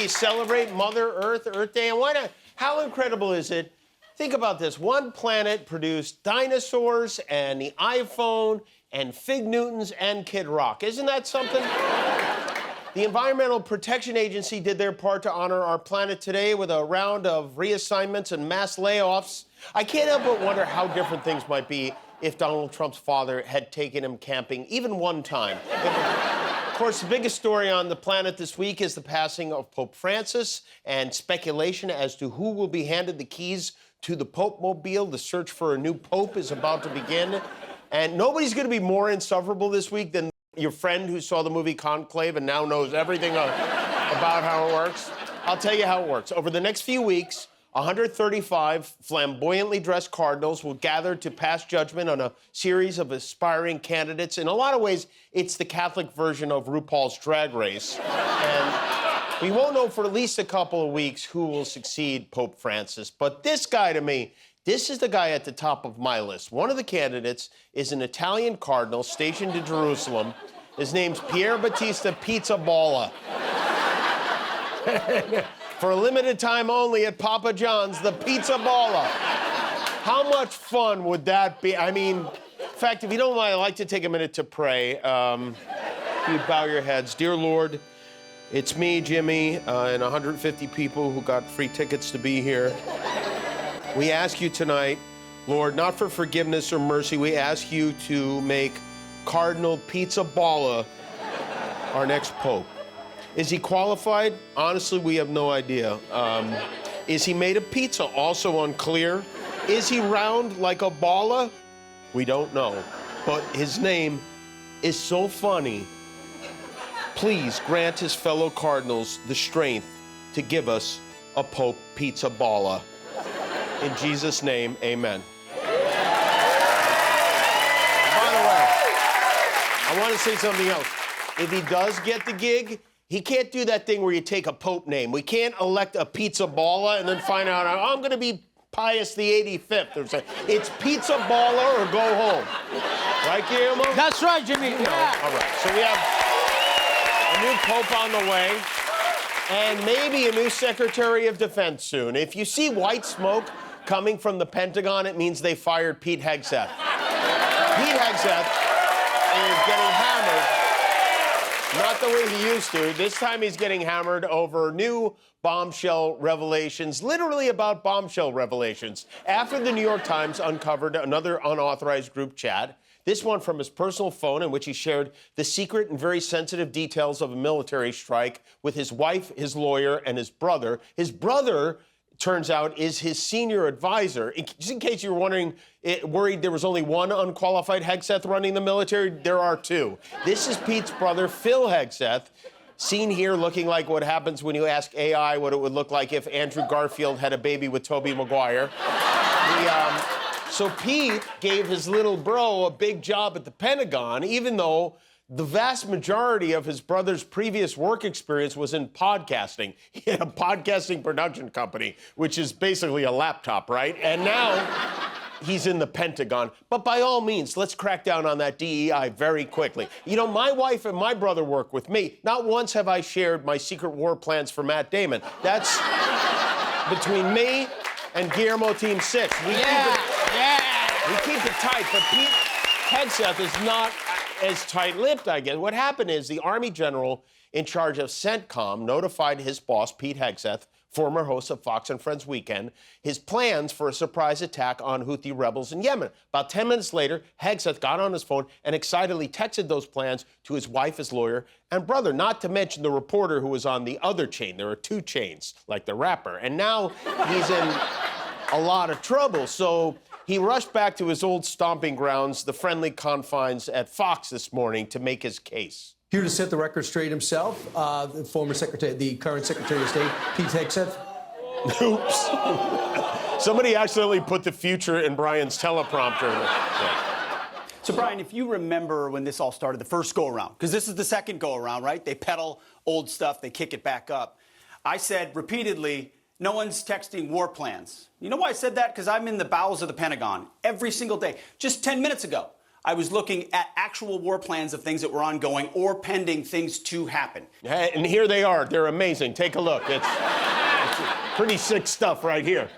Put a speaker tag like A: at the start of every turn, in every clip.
A: celebrate Mother Earth, Earth Day. And why not? How incredible is it? Think about this. One planet produced dinosaurs and the iPhone and Fig Newtons and Kid Rock. Isn't that something? The Environmental Protection Agency did their part to honor our planet today with a round of reassignments and mass layoffs. I can't help but wonder how different things might be if Donald Trump's father had taken him camping even one time. Of course, the biggest story on the planet this week is the passing of Pope Francis and speculation as to who will be handed the keys to the Pope-mobile. The search for a new pope is about to begin. And nobody's going to be more insufferable this week than your friend who saw the movie Conclave and now knows everything about how it works. I'll tell you how it works. Over the next few weeks, 135 flamboyantly dressed cardinals will gather to pass judgment on a series of aspiring candidates. In a lot of ways, it's the Catholic version of RuPaul's Drag Race. And we won't know for at least a couple of weeks who will succeed Pope Francis. But this guy, to me, this is the guy at the top of my list. One of the candidates is an Italian cardinal stationed in Jerusalem. His name's Pierbattista Pizzaballa. For a limited time only at Papa John's, the Pizzaballa. How much fun would that be? I mean, in fact, if you don't mind, I'd like to take a minute to pray. You bow your heads. Dear Lord, it's me, Jimmy, and 150 people who got free tickets to be here. We ask you tonight, Lord, not for forgiveness or mercy, we ask you to make Cardinal Pizzaballa our next pope. Is he qualified? Honestly, we have no idea. Is he made of pizza? Also unclear. Is he round like a balla? We don't know. But his name is so funny. Please grant his fellow cardinals the strength to give us a Pope Pizzaballa. In Jesus' name, amen. By the way, I want to say something else. If he does get the gig, he can't do that thing where you take a pope name. We can't elect a Pizzaballa and then find out, oh, I'm going to be Pius the 85th or something. It's Pizzaballa or go home. Right, Guillermo?
B: That's right, Jimmy. Yeah.
A: All right. So we have a new pope on the way and maybe a new Secretary of Defense soon. If you see white smoke coming from the Pentagon, it means they fired Pete Hegseth. Pete Hegseth is getting hammered. Not the way he used to. This time he's getting hammered over new bombshell revelations, literally about bombshell revelations. After the New York Times uncovered another unauthorized group chat, this one from his personal phone in which he shared the secret and very sensitive details of a military strike with his wife, his lawyer, and his brother. His brother, turns out, is his senior advisor. Just in case you were wondering, worried there was only one unqualified Hegseth running the military, there are two. This is Pete's brother, Phil Hegseth, seen here looking like what happens when you ask AI what it would look like if Andrew Garfield had a baby with Tobey Maguire. So Pete gave his little bro a big job at the Pentagon, even though the vast majority of his brother's previous work experience was in podcasting. He had a podcasting production company, which is basically a laptop, right? And now he's in the Pentagon. But by all means, let's crack down on that DEI very quickly. You know, my wife and my brother work with me. Not once have I shared my secret war plans for Matt Damon. That's between me and Guillermo Team 6. We keep it tight, but Pete Hegseth is not as tight-lipped, I guess. What happened is the Army general in charge of CENTCOM notified his boss, Pete Hegseth, former host of Fox and Friends Weekend, his plans for a surprise attack on Houthi rebels in Yemen. About 10 minutes later, Hegseth got on his phone and excitedly texted those plans to his wife, his lawyer, and brother, not to mention the reporter who was on the other chain. There are two chains, like the rapper. And now he's in a lot of trouble, so he rushed back to his old stomping grounds, the friendly confines at Fox this morning, to make his case.
C: Here to set the record straight himself, the current Secretary of State, Pete Hegseth.
A: Oops. Somebody accidentally put the future in Brian's teleprompter. Yeah.
D: So, Brian, if you remember when this all started, the first go-around, because this is the second go-around, right? They peddle old stuff, they kick it back up. I said repeatedly, no one's texting war plans. You know why I said that? Because I'm in the bowels of the Pentagon every single day. Just 10 minutes ago, I was looking at actual war plans of things that were ongoing or pending things to happen.
A: And here they are. They're amazing. Take a look. It's pretty sick stuff right here.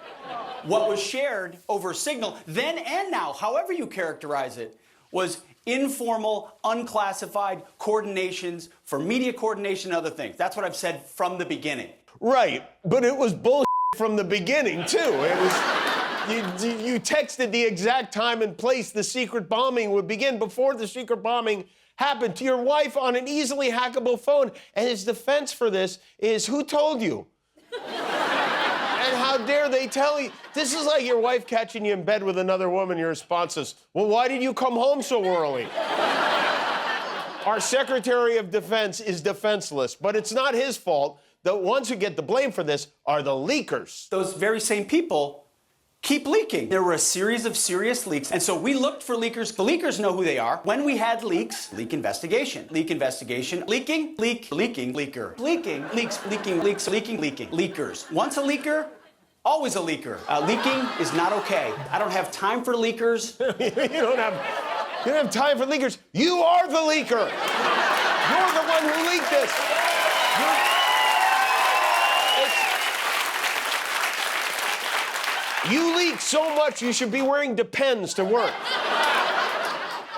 D: What was shared over Signal, then and now, however you characterize it, was informal, unclassified coordinations for media coordination and other things. That's what I've said from the beginning.
A: Right, but it was bullshit from the beginning, too. It was... You texted the exact time and place the secret bombing would begin before the secret bombing happened to your wife on an easily hackable phone. And his defense for this is, who told you? And how dare they tell you? This is like your wife catching you in bed with another woman. Your response is, well, why did you come home so early? Our Secretary of Defense is defenseless, but it's not his fault. The ones who get the blame for this are the leakers.
D: Those very same people keep leaking. There were a series of serious leaks, and so we looked for leakers. The leakers know who they are. When we had leaks, leak investigation, leaking, leaking, leaker, leaking, leaks, leaking, leaks, leaking, leakers. Once a leaker, always a leaker. Leaking is not okay. I don't have time for leakers.
A: You don't have time for leakers. You are the leaker. You're the one who leaked this. You leak so much, you should be wearing Depends to work.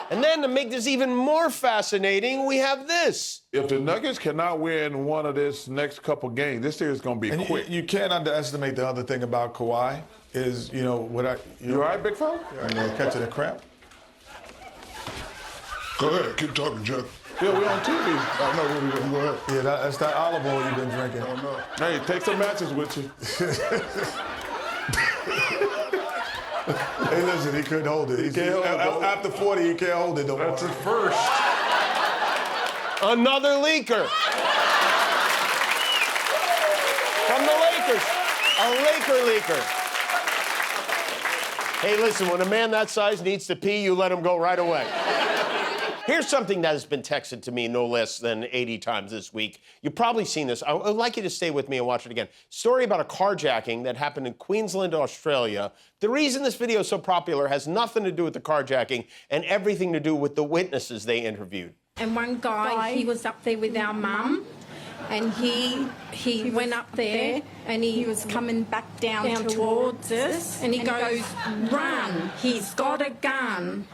A: And then to make this even more fascinating, we have this.
B: If the Nuggets cannot win one of this next couple games, this series is going to be quick.
E: You can't underestimate the other thing about Kawhi is, you know,
B: You all right, big fella?
E: You know, catching a cramp.
F: Go ahead, keep talking, Jeff.
B: Yeah, we on TV.
F: I know what we're going to go ahead.
E: Yeah, that's that olive oil you've been drinking.
F: Oh, no.
B: Hey, take some matches with you.
E: Hey, listen, he couldn't hold it. After 40, he can't hold it.
B: That's his first.
A: Another leaker. From the Lakers. A Laker leaker. Hey, listen, when a man that size needs to pee, you let him go right away. Here's something that has been texted to me no less than 80 times this week. You've probably seen this. I would like you to stay with me and watch it again. Story about a carjacking that happened in Queensland, Australia. The reason this video is so popular has nothing to do with the carjacking and everything to do with the witnesses they interviewed.
G: And one guy, he was up there with our mum, and he went up there, and he was coming back down towards us, and he goes, run, he's got a gun.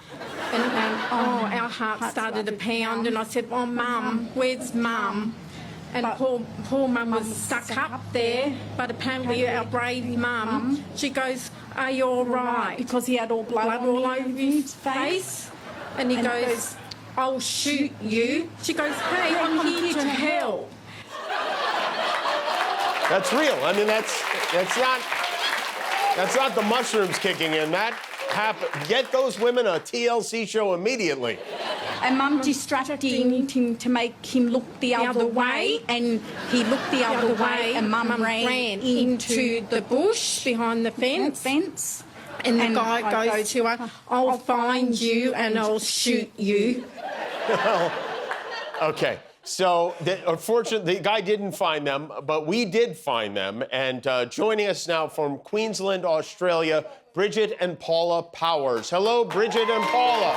G: And our heart started to pound, and I said, well, Mum, where's Mum? And poor Mum was stuck up there, but apparently our brave Mum, she goes, are you all right? Because he had all blood all over his face. And he goes, I'll shoot you. She goes, hey, I'm here to help.
A: That's real. I mean, that's not the mushrooms kicking in. That happened. Get those women a TLC show immediately.
H: And Mum distracted him to make him look the other way, and he looked the other way, and Mum ran into the bush
G: behind the fence.
H: And
G: the guy goes to her, I'll find you and I'll shoot you.
A: Okay. So, unfortunately, the guy didn't find them, but we did find them. And joining us now from Queensland, Australia, Bridgette and Paula Powers. Hello, Bridgette and Paula.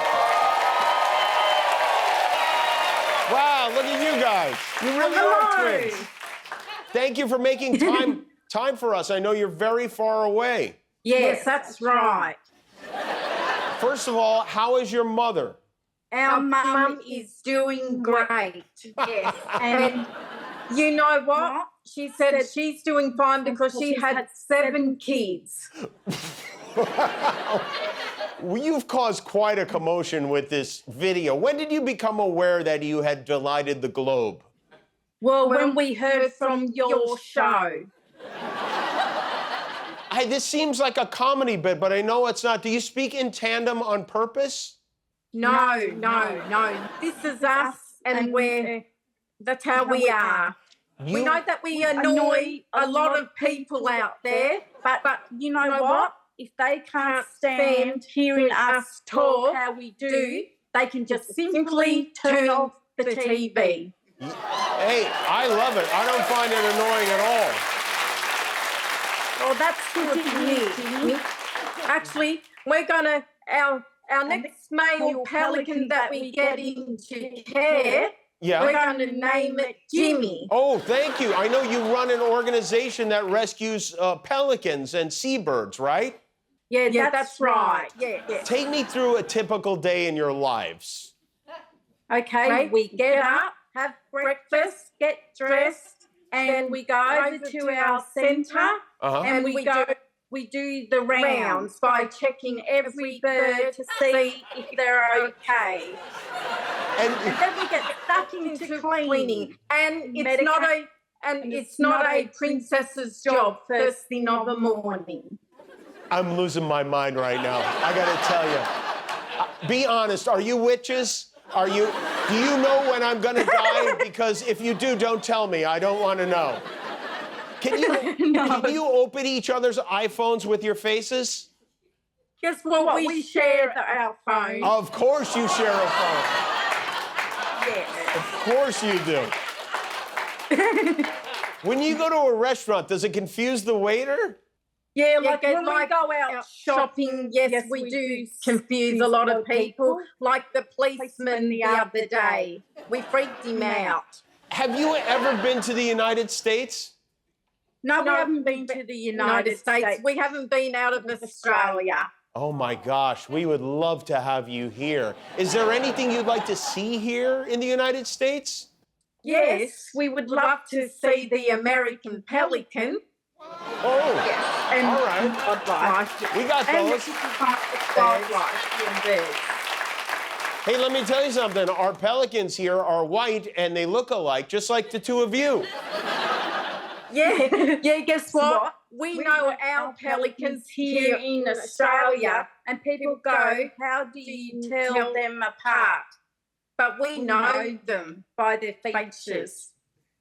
A: Wow, look at you guys. You really are twins. Thank you for making time for us. I know you're very far away.
I: Yes, that's right.
A: First of all, how is your mother?
I: Our mum is doing great. Yes. And you know what? She said she's doing fine because she had 7 kids.
A: Well, you've caused quite a commotion with this video. When did you become aware that you had delighted the globe?
I: Well, when we heard from your show.
A: This seems like a comedy bit, but I know it's not. Do you speak in tandem on purpose?
I: No. This is us, and that's how we are. We know that we annoy a lot of people out there, but you know what? If they can't stand hearing us talk how we do, they can just simply turn off the TV.
A: Hey, I love it. I don't find it annoying at all.
I: Well, that's good to hear. Actually, we're gonna our next male pelican that we get into care,
A: Yeah.
I: we're going to name it Jimmy.
A: Oh, thank you. I know you run an organization that rescues pelicans and seabirds, right?
I: Yeah, that's right. Yeah.
A: Take me through a typical day in your lives.
I: Okay, we get up, have breakfast, get dressed, and we go over to our centre and we do the rounds by checking every bird to see if they're okay.
A: And
I: Then we get stuck into cleaning. And it's not a princess's job first thing of the morning.
A: I'm losing my mind right now. I gotta tell you. Be honest, are you witches? Do you know when I'm gonna die? Because if you do, don't tell me. I don't want to know. Can you open each other's iPhones with your faces?
I: Guess what? We share our phone.
A: Of course you share a phone.
I: Yeah.
A: Of course you do. When you go to a restaurant, does it confuse the waiter?
I: Yeah, like when we go out shopping, yes, we do confuse a lot of people. Like the policeman the other day. We freaked him out.
A: Have you ever been to the United States?
I: No, we haven't been to the United States. We haven't been out of Australia.
A: Oh my gosh, we would love to have you here. Is there anything you'd like to see here in the United States?
I: Yes, we would love to see the American pelican.
A: Oh,
I: Yes, and
A: all right.
I: wildlife.
A: We got
I: And
A: those.
I: wildlife and birds.
A: Hey, let me tell you something. Our pelicans here are white and they look alike, just like the two of you.
I: Yeah, guess what? We know our pelicans here in Australia, and people go, how do you tell them apart? But we know them by their features.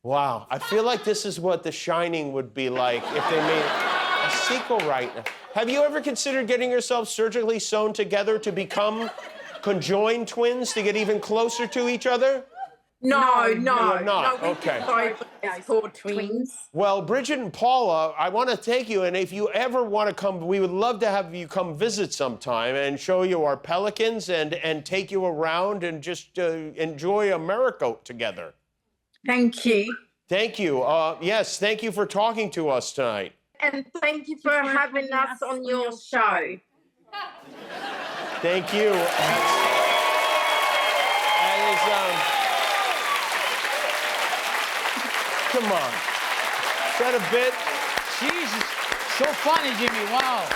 A: Wow, I feel like this is what The Shining would be like if they made a sequel right now. Have you ever considered getting yourself surgically sewn together to become conjoined twins to get even closer to each other?
I: No.
A: You're not.
I: No, we
A: Okay.
I: just call twins.
A: Well, Bridgette and Paula, I want to take you, and if you ever want to come, we would love to have you come visit sometime and show you our pelicans and take you around and just enjoy America together.
I: Thank you.
A: Thank you. Yes, thank you for talking to us tonight.
I: And thank you for having us on your show.
A: Thank you. Come on. Is that a bit?
J: Jesus, so funny, Jimmy. Wow.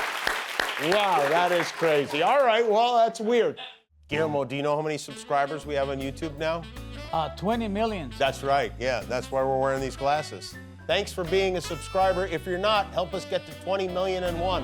A: Wow, that is crazy. All right, well, that's weird. Guillermo, do you know how many subscribers we have on YouTube now?
J: 20 million.
A: That's right, yeah. That's why we're wearing these glasses. Thanks for being a subscriber. If you're not, help us get to 20,000,001.